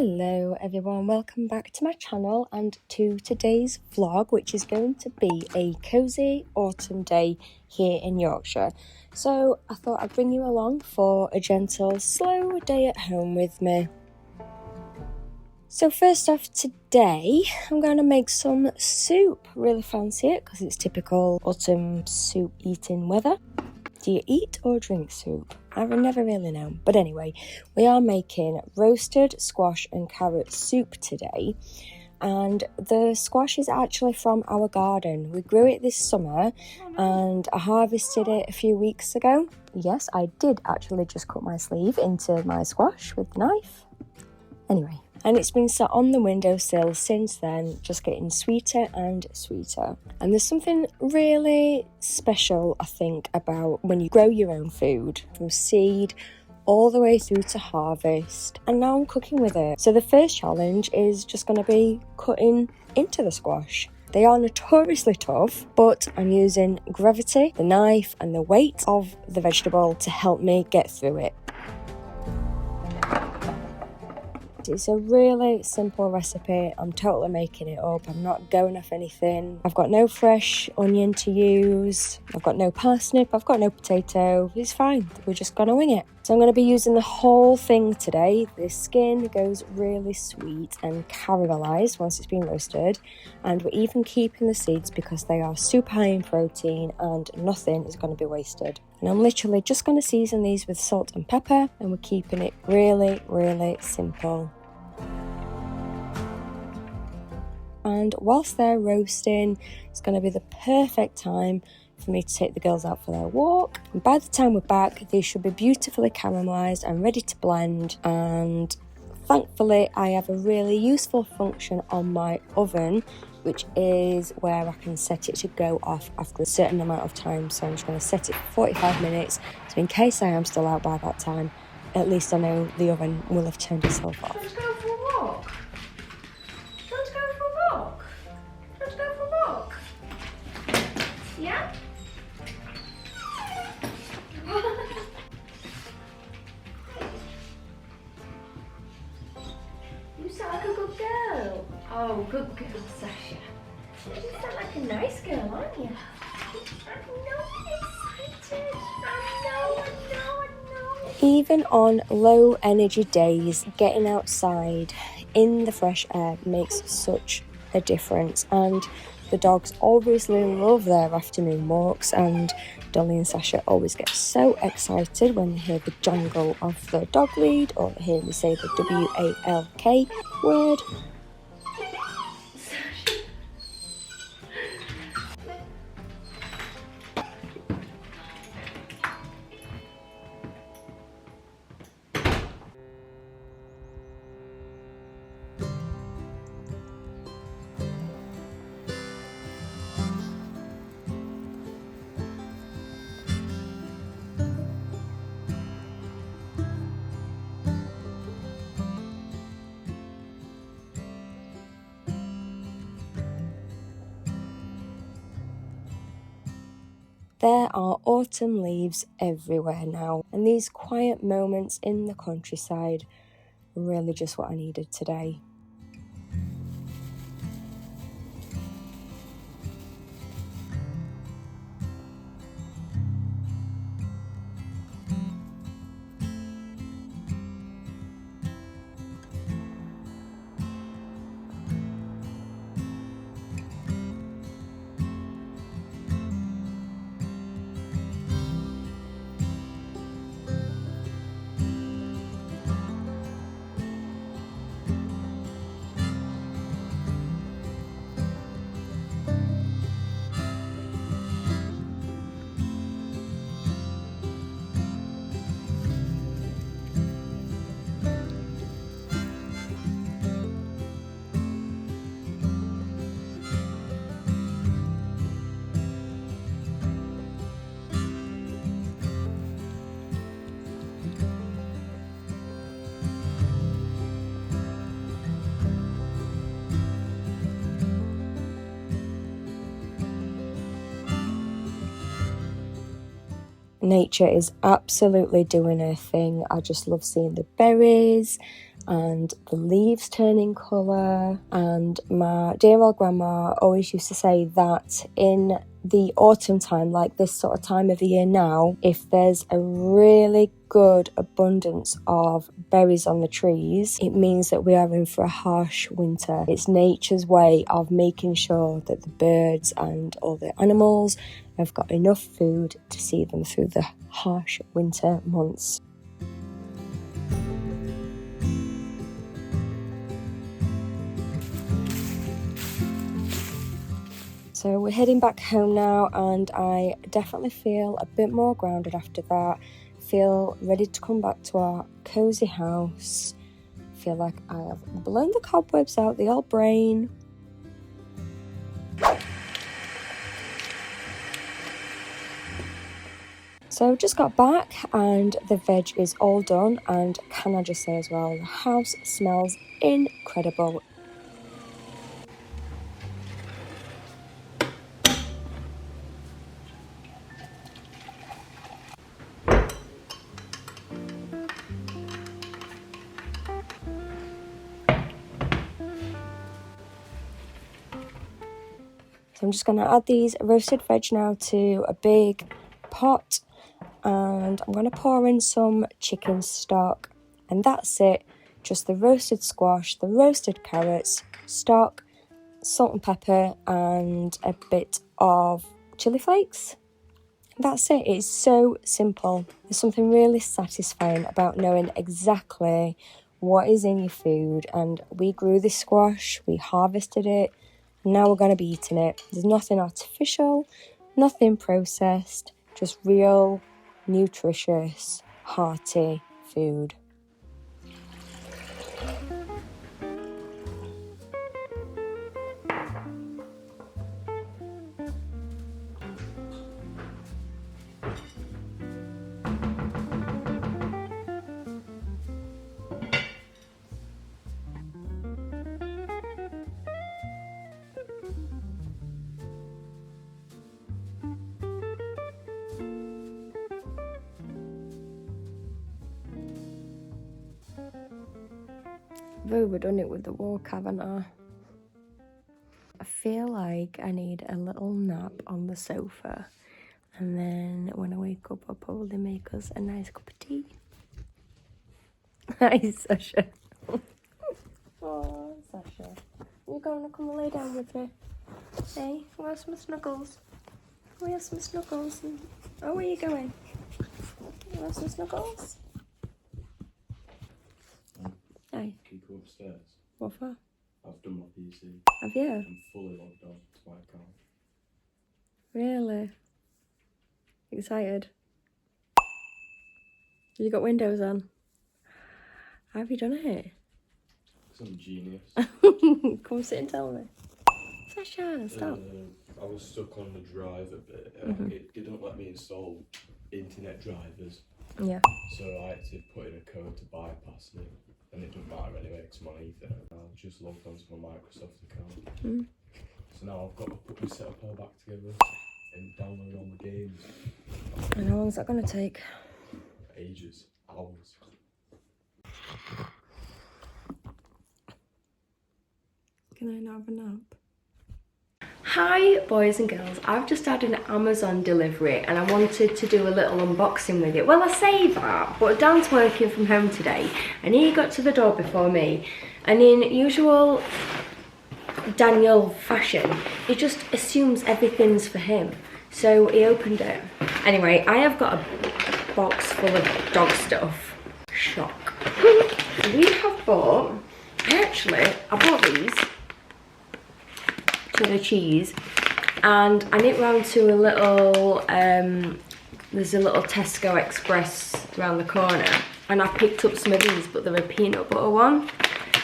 Hello everyone, welcome back to my channel and to today's vlog, which is going to be a cosy autumn day here in Yorkshire. So I thought I'd bring you along for a gentle, slow day at home with me. So first off today, I'm going to make some soup. Really fancy it because it's typical autumn soup eating weather. Do you eat or drink soup? I've never really known. But anyway, we are making roasted squash and carrot soup today. And the squash is actually from our garden. We grew it this summer and I harvested it a few weeks ago. Yes, I did actually just cut my sleeve into my squash with the knife. Anyway. And it's been sat on the windowsill since then, just getting sweeter and sweeter. And there's something really special, I think, about when you grow your own food, from seed all the way through to harvest. And now I'm cooking with it. So the first challenge is just going to be cutting into the squash. They are notoriously tough, but I'm using gravity, the knife, and the weight of the vegetable to help me get through it. It's a really simple recipe. I'm totally making it up. I'm not going off anything. I've got no fresh onion to use. I've got no parsnip. I've got no potato. It's fine. We're just going to wing it. So I'm going to be using the whole thing today. The skin goes really sweet and caramelised once it's been roasted. And we're even keeping the seeds because they are super high in protein and nothing is going to be wasted. And I'm literally just going to season these with salt and pepper, and we're keeping it really, really simple. And whilst they're roasting, it's going to be the perfect time for me to take the girls out for their walk. And by the time we're back, they should be beautifully caramelised and ready to blend. And thankfully, I have a really useful function on my oven, which is where I can set it to go off after a certain amount of time. So I'm just going to set it for 45 minutes. So in case I am still out by that time, at least I know the oven will have turned itself off. Let's go for a walk. Let's go for a walk. Let's go for a walk. Yeah? You sound like a good girl. Oh, good girl, Sasha. You sound like a nice girl, aren't you? I'm excited. I know. Even on low energy days, getting outside in the fresh air makes such a difference. And the dogs obviously love their afternoon walks, and Dolly and Sasha always get so excited when they hear the jangle of the dog lead or hear me say the W-A-L-K word. There are autumn leaves everywhere now, and these quiet moments in the countryside are really just what I needed today. Nature is absolutely doing her thing. I just love seeing the berries and the leaves turning colour. And my dear old grandma always used to say that in the autumn time, like this sort of time of the year now, if there's a really good abundance of berries on the trees, it means that we are in for a harsh winter. It's nature's way of making sure that the birds and all the animals have got enough food to see them through the harsh winter months. So we're heading back home now, and I definitely feel a bit more grounded after that. Feel ready to come back to our cosy house. Feel like I have blown the cobwebs out the old brain. So just got back and the veg is all done, and can I just say as well, the house smells incredible. So I'm just going to add these roasted veg now to a big pot, and I'm going to pour in some chicken stock, and that's it. Just the roasted squash, the roasted carrots, stock, salt and pepper, and a bit of chili flakes. That's it. It's so simple. There's something really satisfying about knowing exactly what is in your food. And we grew this squash, we harvested it, and now we're going to be eating it. There's nothing artificial, nothing processed, just real, nutritious, hearty food. I've overdone it with the walk, haven't I? I feel like I need a little nap on the sofa, and then when I wake up I'll probably make us a nice cup of tea. Hi, Sasha. Oh, Sasha. You're going to come and lay down with me? Hey, where's some snuggles? Where's some snuggles? Oh, where are you going? Where's some snuggles? Hi. Can you come upstairs? What for? I've done my PC. Have you? I'm fully logged on to my account. Really? Excited? You got Windows on? How have you done it? Because I'm a genius. Come sit and tell me. Sasha, stop. I was stuck on the drive a bit. It didn't let me install internet drivers. Yeah. So I had to put in a code to bypass it. And it doesn't matter anyway because I'm on Ethernet. I've just logged onto my Microsoft account. So now I've got to put my setup all back together and download all the games. And how long is that going to take? Ages. Hours. Can I not have a nap? Hi boys and girls, I've just had an Amazon delivery and I wanted to do a little unboxing with it. Well, I say that, but Dan's working from home today and he got to the door before me, and in usual Daniel fashion, he just assumes everything's for him. So he opened it. Anyway, I have got a box full of dog stuff. Shock. We have bought, I bought these. The cheese, and I nipped round to a little there's a little Tesco Express around the corner, and I picked up some of these, but they're a peanut butter one.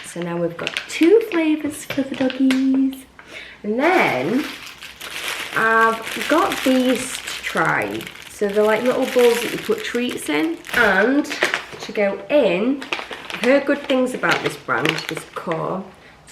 So now we've got 2 flavours for the doggies. And then I've got these to try. So they're like little bowls that you put treats in, and to go in, I've heard good things about this brand, this Core.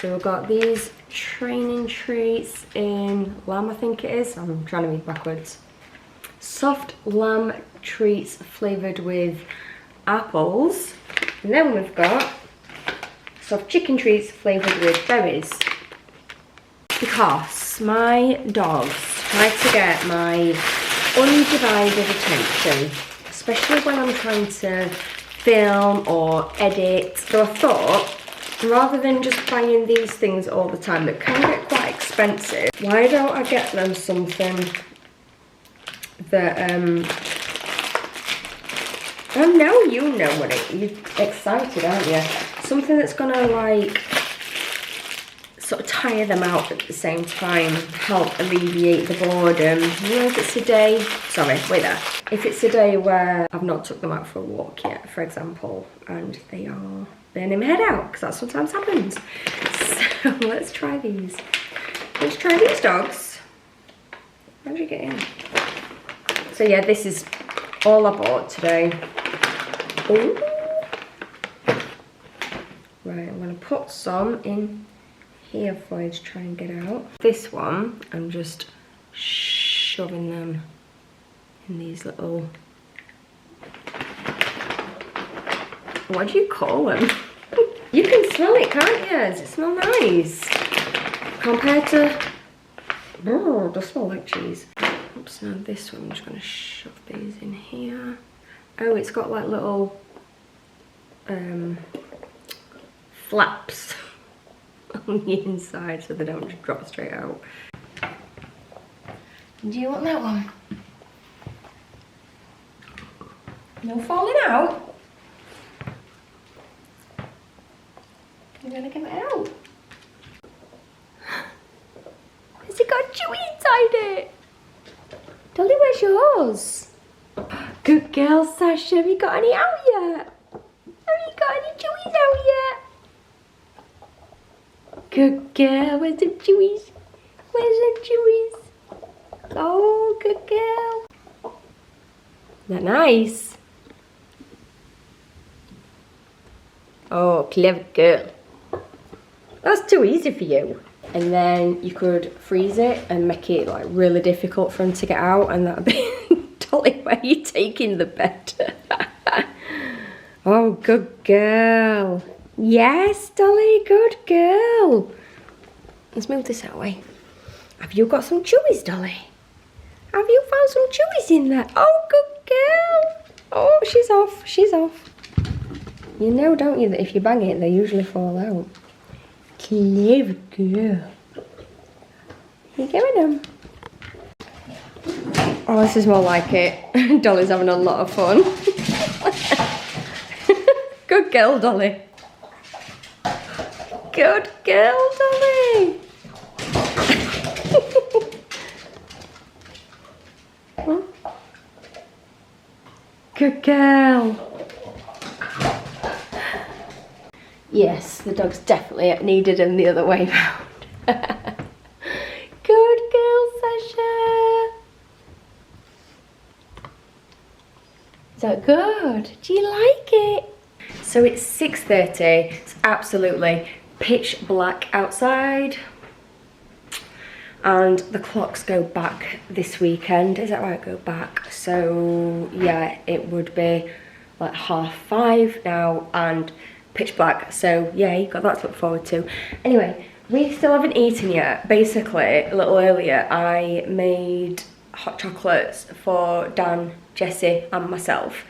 So we've got these training treats in lamb, I think it is. I'm trying to read backwards. Soft lamb treats flavoured with apples. And then we've got So I've chicken treats flavoured with berries. Because my dogs try to get my undivided attention, especially when I'm trying to film or edit. So I thought, rather than just buying these things all the time that can get quite expensive, why don't I get them something that, I know you know what you're excited, aren't you? Something that's gonna like, sort of tire them out at the same time, help alleviate the boredom. You know, if it's a day, sorry, wait there. If it's a day where I've not took them out for a walk yet, for example, and they are burning my head out, because that sometimes happens. So let's try these. Let's try these dogs. How did you get in? So yeah, this is all I bought today. Ooh. Right, I'm gonna put some in here for you to try and get out. This one, I'm just shoving them in these little, what do you call them? You can smell it, can't you? Does it smell nice? Compared to, oh, they smell like cheese. Oops, now this one, I'm just gonna shove these in here. Oh, it's got like little flaps on the inside so they don't just drop straight out. Do you want that one? No falling out? You're gonna give it out? Has it got chewy inside it? Dolly, where's yours? Good girl, Sasha. Have you got any out yet? Have you got any chewies out yet? Good girl. Where's the chewies? Where's the chewies? Oh, good girl. Isn't that nice? Oh, clever girl. That's too easy for you. And then you could freeze it and make it like really difficult for them to get out, and that'd be Dolly, where are you taking the bed? Oh, good girl. Yes, Dolly, good girl. Let's move this that way. Have you got some chewies, Dolly? Have you found some chewies in there? Oh, good girl. Oh, she's off, she's off. You know, don't you, that if you bang it, they usually fall out. Clever girl. You giving them? Oh, this is more like it. Dolly's having a lot of fun. Good girl, Dolly. Good girl, Dolly. Good girl. Yes, the dogs definitely needed him the other way round. Good girl, Sasha. Is that good? Do you like it? So it's 6:30. It's absolutely pitch black outside. And the clocks go back this weekend. Is that right? Go back. So yeah, it would be like 5:30 now and pitch black. So yeah, you've got that to look forward to. Anyway, we still haven't eaten yet. Basically, a little earlier, I made hot chocolates for Dan, Jessie and myself.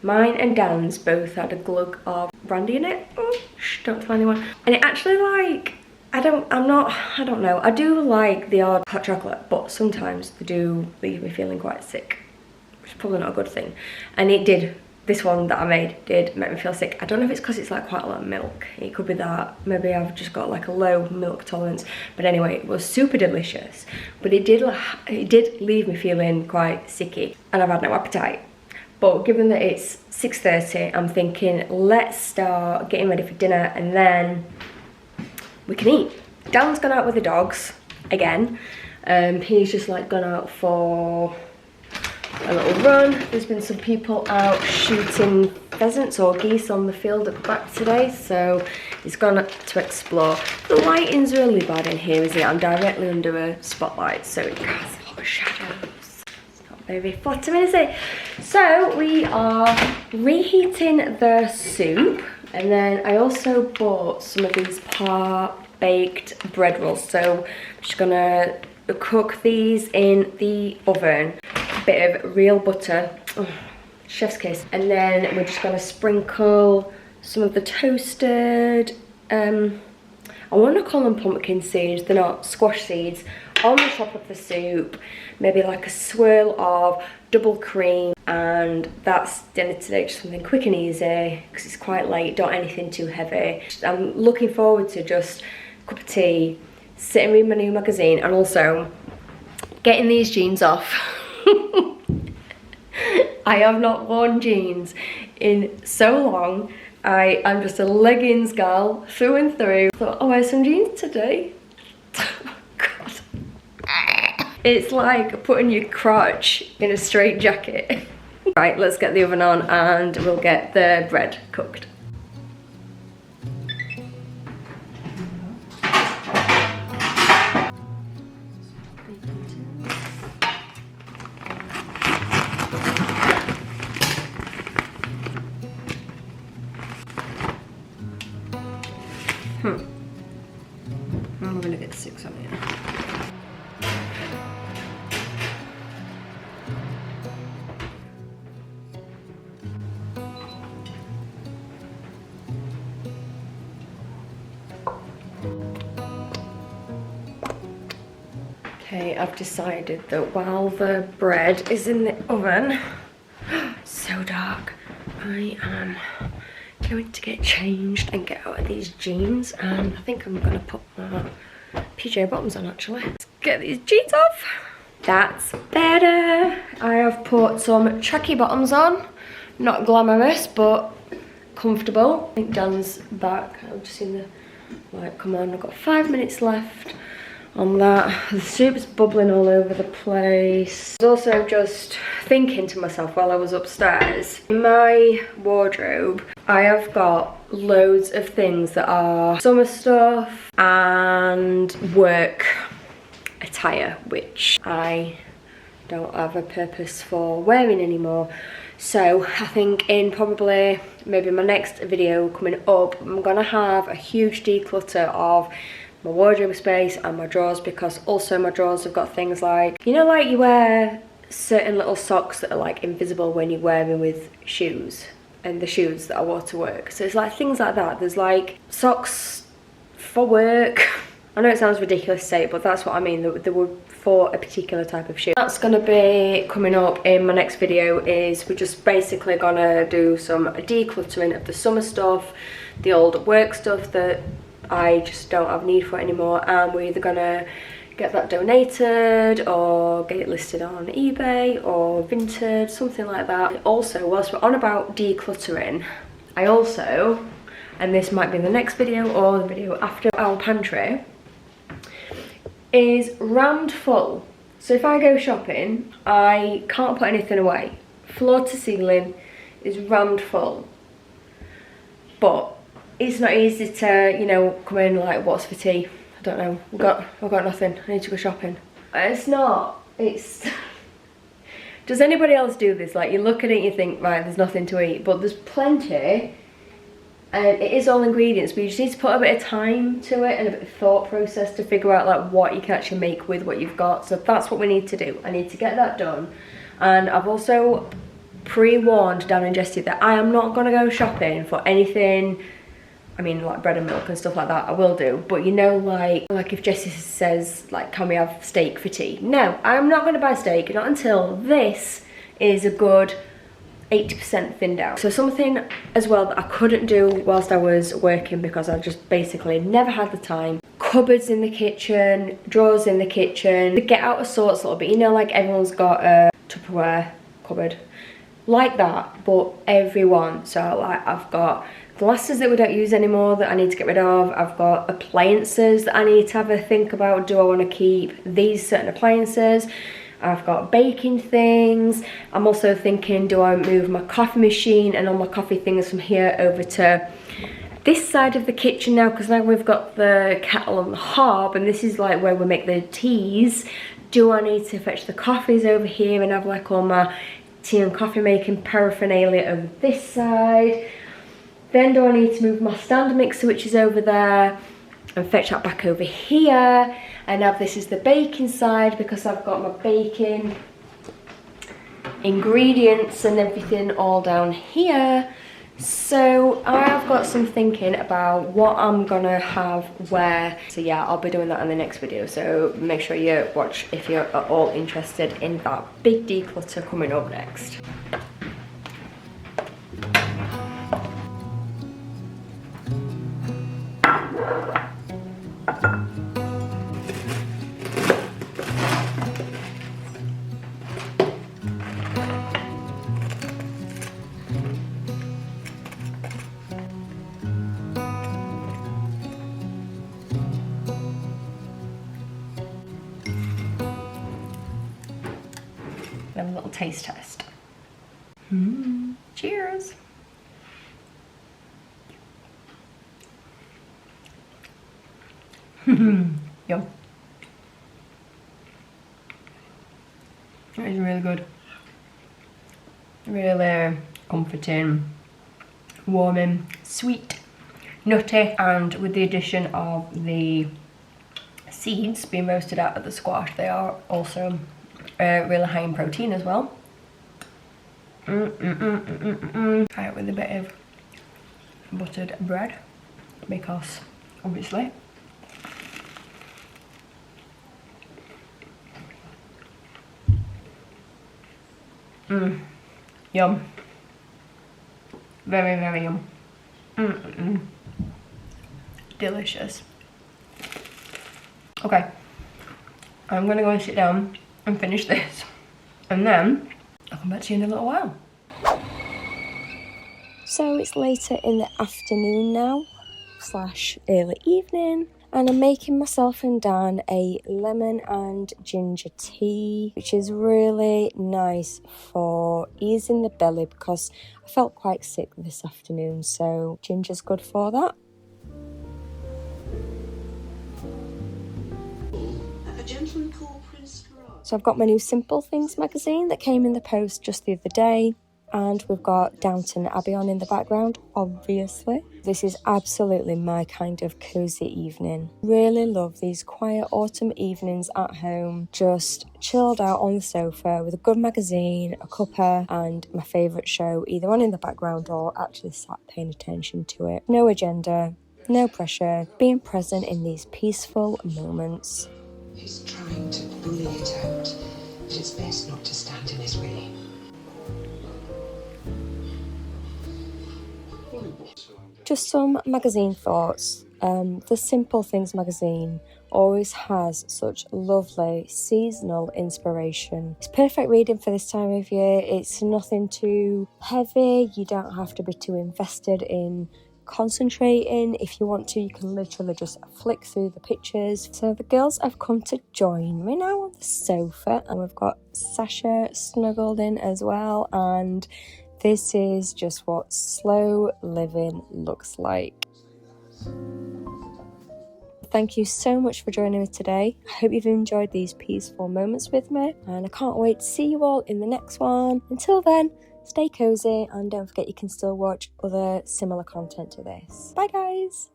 Mine and Dan's both had a glug of brandy in it. Oh, shh, don't tell anyone. And it actually, like, I don't know. I do like the odd hot chocolate, but sometimes they do leave me feeling quite sick, which is probably not a good thing. And it did. This one that I made did make me feel sick. I don't know if it's because it's like quite a lot of milk. It could be that. Maybe I've just got like a low milk tolerance. But anyway, it was super delicious. But it did leave me feeling quite sicky. And I've had no appetite. But given that it's 6:30, I'm thinking let's start getting ready for dinner and then we can eat. Dan's gone out with the dogs again. He's just like gone out for a little run. There's been some people out shooting pheasants or geese on the field at the back today, so he's gone to explore. The lighting's really bad in here, isn't it? I'm directly under a spotlight, so it casts a lot of shadows. It's not maybe 40 minutes in. So we are reheating the soup, and then I also bought some of these par-baked bread rolls. So I'm just gonna cook these in the oven. A bit of real butter, chef's kiss, and then we're just gonna sprinkle some of the toasted, I want to call them pumpkin seeds, they're not, squash seeds, on the top of the soup. Maybe like a swirl of double cream, and that's dinner today. Just something quick and easy because it's quite late, don't anything too heavy. I'm looking forward to just a cup of tea, sitting reading my new magazine, and also getting these jeans off. I have not worn jeans in so long. I am just a leggings gal through and through. Thought I'll wear some jeans today. God. It's like putting your crotch in a straight jacket. Right, let's get the oven on and we'll get the bread cooked. I'm gonna get 6 on here. Okay, I've decided that while the bread is in the oven, so dark, I am going to get changed and get out of these jeans, and I think I'm gonna put my PJ bottoms on actually. Let's get these jeans off. That's better. I have put some tracky bottoms on, not glamorous but comfortable. I think Dan's back. I've just seen the light come on. I've got 5 minutes left on that. The soup's bubbling all over the place. I was also just thinking to myself while I was upstairs, in my wardrobe I have got loads of things that are summer stuff and work attire, which I don't have a purpose for wearing anymore. So I think in probably maybe my next video coming up, I'm gonna have a huge declutter of my wardrobe space and my drawers, because also my drawers have got things like, you know, like you wear certain little socks that are like invisible when you wear them with shoes, and the shoes that I wore to work. So it's like things like that. There's like socks for work. I know it sounds ridiculous to say it, but that's what I mean. They were for a particular type of shoe. That's gonna be coming up in my next video. Is we're just basically gonna do some decluttering of the summer stuff, the old work stuff that I just don't have need for anymore, and we're either gonna get that donated or get it listed on eBay or Vinted, something like that. Also, whilst we're on about decluttering, I also, and this might be in the next video or the video after, our pantry is rammed full. So if I go shopping, I can't put anything away. Floor to ceiling is rammed full. But it's not easy to, you know, come in like, what's for tea? I don't know. I've got nothing. I need to go shopping. It's not. It's... Does anybody else do this? Like, you look at it and you think, right, there's nothing to eat, but there's plenty. And it is all ingredients, but you just need to put a bit of time to it and a bit of thought process to figure out like what you can actually make with what you've got. So that's what we need to do. I need to get that done. And I've also pre-warned Dan and Jessie that I am not gonna go shopping for anything. I mean, like bread and milk and stuff like that, I will do. But you know, like if Jessie says, like, can we have steak for tea? No, I'm not gonna buy steak, not until this is a good 80% thinned out. So something as well that I couldn't do whilst I was working because I just basically never had the time. Cupboards in the kitchen, drawers in the kitchen, to get out of sorts a little bit. You know, like everyone's got a Tupperware cupboard like that, but everyone. So like I've got glasses that we don't use anymore that I need to get rid of. I've got appliances that I need to have a think about. Do I want to keep these certain appliances? I've got baking things. I'm also thinking, do I move my coffee machine and all my coffee things from here over to this side of the kitchen now, because now we've got the kettle on the hob and this is like where we make the teas. Do I need to fetch the coffees over here and have like all my tea and coffee making paraphernalia over this side? Then do I need to move my stand mixer, which is over there, and fetch that back over here? And now this is the baking side because I've got my baking ingredients and everything all down here. So I've got some thinking about what I'm gonna have where. So yeah, I'll be doing that in the next video, so make sure you watch if you're at all interested in that big declutter coming up next. Have a little taste test. Cheers. Yum. That is really good. Really comforting, warming, sweet, nutty, and with the addition of the seeds being roasted out of the squash, they are also really high in protein as well. Try it with a bit of buttered bread because obviously. Yum. Very, very yum. Delicious. Okay, I'm gonna go and sit down and finish this, and then I'll come back to you in a little while. So it's later in the afternoon now, / early evening, and I'm making myself and Dan a lemon and ginger tea, which is really nice for easing the belly because I felt quite sick this afternoon, so ginger's good for that. So I've got my new Simple Things magazine that came in the post just the other day, and we've got Downton Abbey on in the background, obviously. This is absolutely my kind of cosy evening. Really love these quiet autumn evenings at home, just chilled out on the sofa with a good magazine, a cuppa, and my favourite show either on in the background or actually sat paying attention to it. No agenda, no pressure, being present in these peaceful moments. He's trying to bully it out, but it's best not to stand in his way. Just some magazine thoughts. The Simple Things magazine always has such lovely seasonal inspiration. It's perfect reading for this time of year. It's nothing too heavy. You don't have to be too invested in concentrating. If you want to, you can literally just flick through the pictures. So the girls have come to join me now on the sofa, and we've got Sasha snuggled in as well, and this is just what slow living looks like. Thank you so much for joining me today. I hope you've enjoyed these peaceful moments with me, and I can't wait to see you all in the next one. Until then, stay cozy, and don't forget you can still watch other similar content to this. Bye guys!